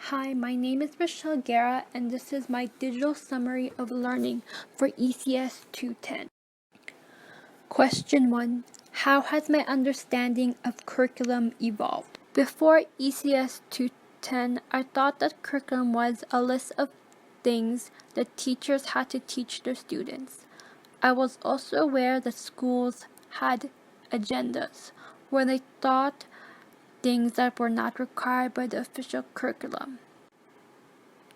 Hi, my name is Michelle Guerra, and this is my digital summary of learning for ECS 210. Question 1. How has my understanding of curriculum evolved? Before ECS 210, I thought that curriculum was a list of things that teachers had to teach their students. I was also aware that schools had agendas, where they taught things that were not required by the official curriculum.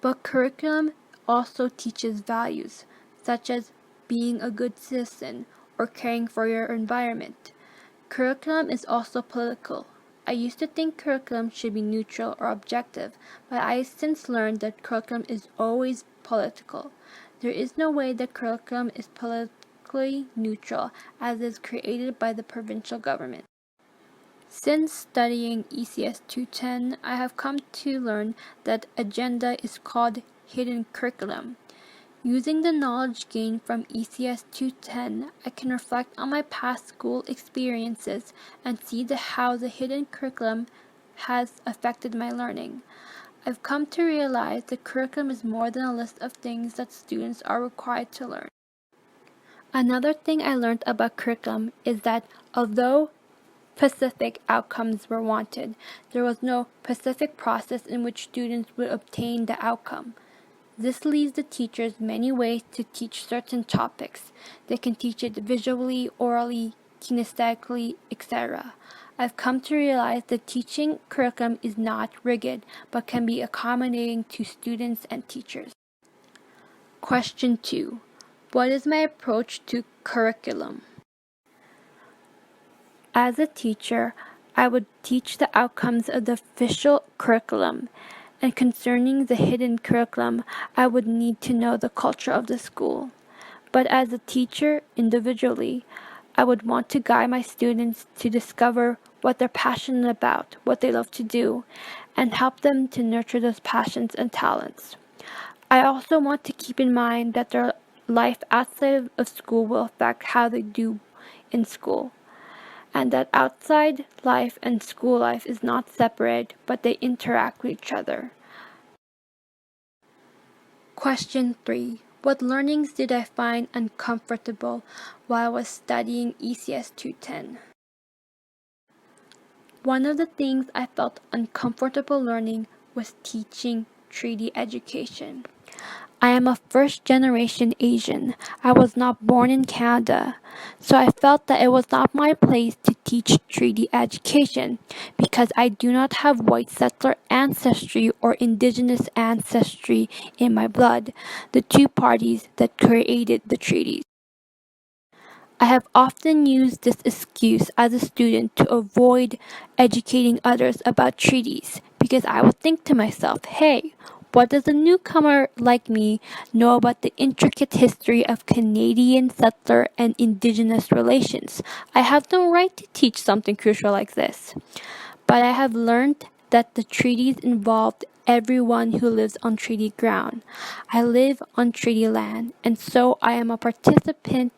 But curriculum also teaches values, such as being a good citizen or caring for your environment. Curriculum is also political. I used to think curriculum should be neutral or objective, but I since learned that curriculum is always political. There is no way that curriculum is politically neutral as it is created by the provincial government. Since studying ECS 210, I have come to learn that agenda is called hidden curriculum. Using the knowledge gained from ECS 210, I can reflect on my past school experiences and see how the hidden curriculum has affected my learning. I've come to realize that curriculum is more than a list of things that students are required to learn. Another thing I learned about curriculum is that although specific outcomes were wanted, there was no specific process in which students would obtain the outcome. This leaves the teachers many ways to teach certain topics. They can teach it visually, orally, kinesthetically, etc. I've come to realize that teaching curriculum is not rigid, but can be accommodating to students and teachers. Question 2. What is my approach to curriculum? As a teacher, I would teach the outcomes of the official curriculum, and concerning the hidden curriculum, I would need to know the culture of the school. But as a teacher, individually, I would want to guide my students to discover what they're passionate about, what they love to do, and help them to nurture those passions and talents. I also want to keep in mind that their life outside of school will affect how they do in school, and that outside life and school life is not separate, but they interact with each other. Question 3. What learnings did I find uncomfortable while I was studying ECS 210? One of the things I felt uncomfortable learning was teaching treaty education. I am a first-generation Asian. I was not born in Canada, so I felt that it was not my place to teach treaty education because I do not have white settler ancestry or indigenous ancestry in my blood, the two parties that created the treaties. I have often used this excuse as a student to avoid educating others about treaties because I would think to myself, hey, what does a newcomer like me know about the intricate history of Canadian settler and Indigenous relations? I have no right to teach something crucial like this. But I have learned that the treaties involved everyone who lives on treaty ground. I live on treaty land, and so I am a participant.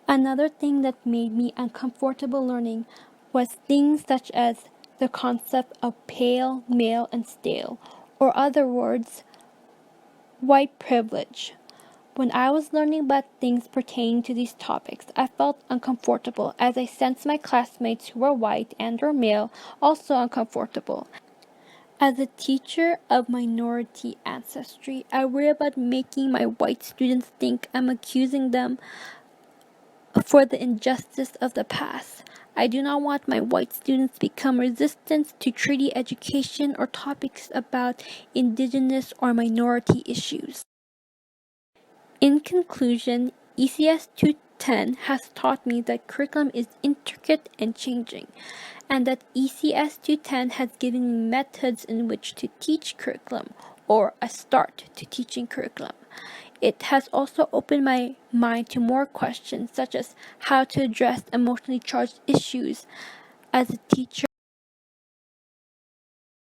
Another thing that made me uncomfortable learning was things such as the concept of pale, male, and stale, or other words, white privilege. When I was learning about things pertaining to these topics, I felt uncomfortable as I sensed my classmates who were white and or male also uncomfortable. As a teacher of minority ancestry, I worry about making my white students think I'm accusing them for the injustice of the past. I do not want my white students to become resistant to treaty education or topics about indigenous or minority issues. In conclusion, ECS 210 has taught me that curriculum is intricate and changing, and that ECS 210 has given me methods in which to teach curriculum, or a start to teaching curriculum. It has also opened my mind to more questions, such as how to address emotionally charged issues. As a teacher,